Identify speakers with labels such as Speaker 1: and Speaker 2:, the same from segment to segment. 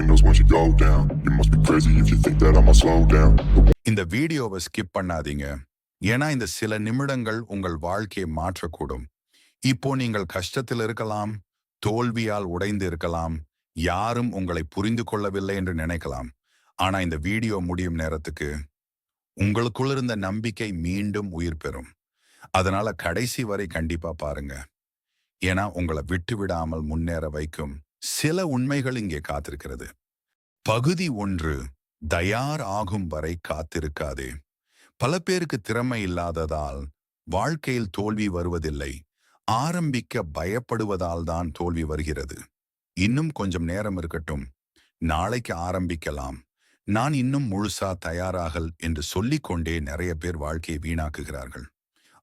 Speaker 1: windows once you go down. You must be crazy if you think that I'ma slow down.
Speaker 2: இந்த வீடியோவை skip பண்ணாதீங்க. ஏன்னா இந்த சில நிமிடங்கள் உங்கள் வாழ்க்கையை மாற்றக்கூடும். இப்போ நீங்கள் கஷ்டத்தில் இருக்கலாம், தோல்வியால் உடைந்து இருக்கலாம், யாரும் உங்களை புரிந்து கொள்ளவில்லை என்று நினைக்கலாம். ஆனா இந்த வீடியோ முடியும் நேரத்துக்கு உங்களுக்குள்ள இருந்த நம்பிக்கை மீண்டும் உயிர் பெறும். அதனால கடைசி வரை கண்டிப்பா பாருங்க. ஏன்னா உங்களை விட்டு விடாமல் முன்னேற வைக்கும் சில உண்மைகள் இங்கே காத்திருக்கிறது. பகுதி 1. தயார் ஆகும் வரை காத்திருக்காதே. பல பேருக்கு திறமை இல்லாததால் வாழ்க்கையில் தோல்வி வருவதில்லை. ஆரம்பிக்க பயப்படுவதால் தான் தோல்வி வருகிறது. இன்னும் கொஞ்சம் நேரம் இருக்கட்டும், நாளைக்கு ஆரம்பிக்கலாம், நான் இன்னும் முழுசா தயாராகல் என்று சொல்லிக்கொண்டே நிறைய பேர் வாழ்க்கையை வீணாக்குகிறார்கள்.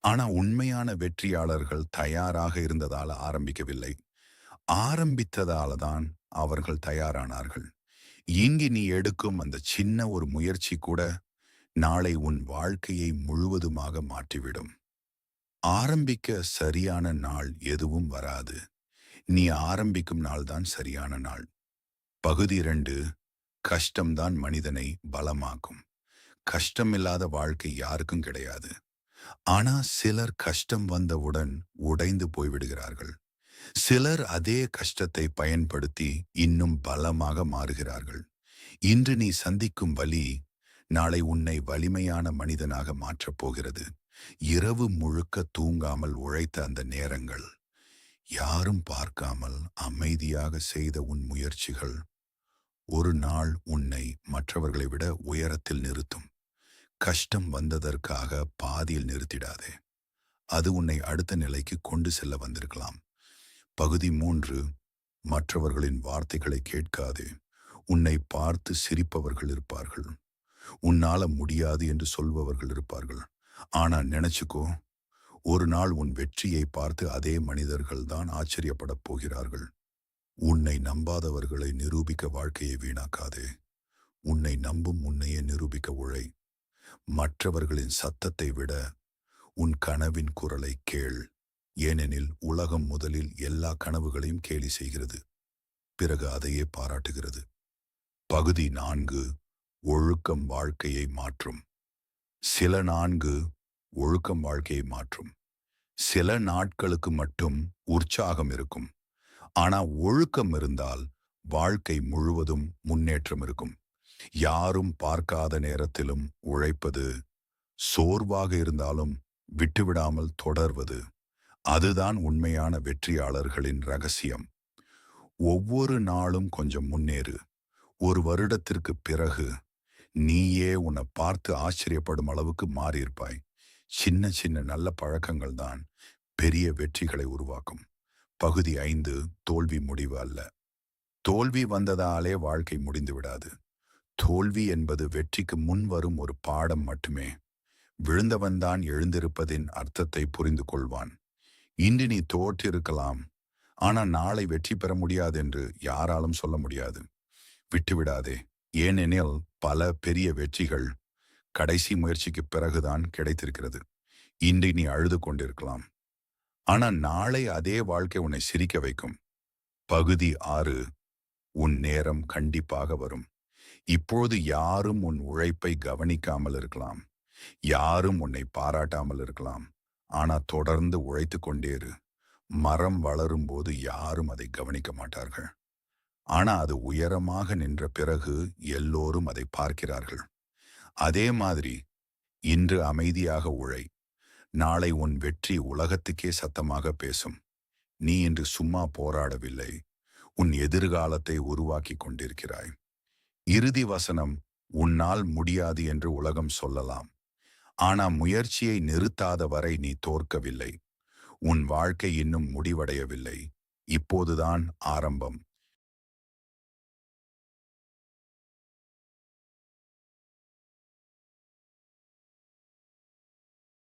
Speaker 2: ஆனா உண்மையான வெற்றியாளர்கள் தயாராக இருந்ததால ஆரம்பிக்கவில்லை, ஆரம்பித்ததால தான் அவர்கள் தயாரானார்கள். இங்கு நீ எடுக்கும் அந்த சின்ன ஒரு முயற்சி கூட நாளை உன் வாழ்க்கையை முழுவதுமாக மாற்றிவிடும். ஆரம்பிக்க சரியான நாள் எதுவும் வராது, நீ ஆரம்பிக்கும் நாள் தான் சரியான நாள். பகுதி 2. கஷ்டம்தான் மனிதனை பலமாக்கும். கஷ்டமில்லாத வாழ்க்கை யாருக்கும் கிடையாது. ஆனா சிலர் கஷ்டம் வந்தவுடன் உடைந்து போய்விடுகிறார்கள். சிலர் அதே கஷ்டத்தை பயன்படுத்தி இன்னும் பலமாக மாறுகிறார்கள். இன்று நீ சந்திக்கும் வலி நாளை உன்னை வலிமையான மனிதனாக மாற்றப் போகிறது. இரவு முழுக்க தூங்காமல் உழைத்த அந்த நேரங்கள், யாரும் பார்க்காமல் அமைதியாக செய்த உன் முயற்சிகள் ஒரு நாள் உன்னை மற்றவர்களை விட உயரத்தில் நிறுத்தும். கஷ்டம் வந்ததற்காக பாதியில் நிறுத்திடாதே, அது உன்னை அடுத்த நிலைக்கு கொண்டு செல்ல வந்திருக்கலாம். பகுதி 3. மற்றவர்களின் வார்த்தைகளை கேட்காதே. உன்னை பார்த்து சிரிப்பவர்கள் இருப்பார்கள், உன்னால முடியாது என்று சொல்பவர்கள் இருப்பார்கள். ஆனா நினைச்சுக்கோ, ஒரு நாள் உன் வெற்றியை பார்த்து அதே மனிதர்கள் தான் ஆச்சரியப்படப் போகிறார்கள். உன்னை நம்பாதவர்களை நிரூபிக்க வாழ்க்கையை வீணாக்காதே. உன்னை நம்பும் உன்னையே நிரூபிக்க உழை. மற்றவர்களின் சத்தத்தை விட உன் கனவின் குரலை கேள். ஏனெனில் உலகம் முதலில் எல்லா கனவுகளையும் கேலி செய்கிறது, பிறகு அதையே பாராட்டுகிறது. பகுதி 4. ஒழுக்கம் வாழ்க்கையை மாற்றும். சில 4 ஒழுக்கம் வாழ்க்கையை மாற்றும். சில நாட்களுக்கு மட்டும் உற்சாகம் இருக்கும், ஆனா ஒழுக்கம் இருந்தால் வாழ்க்கை முழுவதும் முன்னேற்றம் இருக்கும். யாரும் பார்க்காத நேரத்திலும் உழைப்பது, சோர்வாக இருந்தாலும் விட்டுவிடாமல் தொடர்வது, அதுதான் உண்மையான வெற்றியாளர்களின் ரகசியம். ஒவ்வொரு நாளும் கொஞ்சம் முன்னேறு. ஒரு வருடத்திற்கு பிறகு நீயே உன்னை பார்த்து ஆச்சரியப்படும் அளவுக்கு மாறியிருப்பாய். சின்ன சின்ன நல்ல பழக்கங்கள் தான் பெரிய வெற்றிகளை உருவாக்கும். பகுதி 5. தோல்வி முடிவு அல்ல. தோல்வி வந்ததாலே வாழ்க்கை முடிந்து விடாது. தோல்வி என்பது வெற்றிக்கு முன் வரும் ஒரு பாடம் மட்டுமே. விழுந்தவன்தான் எழுந்திருப்பதின் அர்த்தத்தை புரிந்து கொள்வான். இன்று நீ தோற்றிருக்கலாம், ஆனா நாளை வெற்றி பெற முடியாது என்று யாராலும் சொல்ல முடியாது. விட்டுவிடாதே. ஏனெனில் பல பெரிய வெற்றிகள் கடைசி முயற்சிக்கு பிறகுதான் கிடைத்திருக்கிறது. இன்று நீ அழுது கொண்டிருக்கலாம், ஆனா நாளை அதே வாழ்க்கை உன்னை சிரிக்க வைக்கும். பகுதி 6. உன் நேரம் கண்டிப்பாக வரும். இப்போது யாரும் உன் உழைப்பை கவனிக்காமல் இருக்கலாம், யாரும் உன்னை பாராட்டாமல் இருக்கலாம். ஆனா தொடர்ந்து உழைத்து கொண்டே இரு. மரம் வளரும் போது யாரும் அதை கவனிக்க மாட்டார்கள், ஆனா அது உயரமாக நின்ற பிறகு எல்லோரும் அதை பார்க்கிறார்கள். அதே மாதிரி இன்று அமைதியாக உழை. நாளை உன் வெற்றி உலகத்துக்கே சத்தமாக பேசும். நீ இன்று சும்மா போராடவில்லை, உன் எதிர்காலத்தை உருவாக்கி கொண்டிருக்கிறாய். இறுதி வசனம், உன்னால் முடியாது என்று உலகம் சொல்லலாம், ஆனா முயற்சியை நிறுத்தாத வரை நீ தோற்கவில்லை. உன் வாழ்க்கை இன்னும் முடிவடையவில்லை, இப்போதுதான் ஆரம்பம்.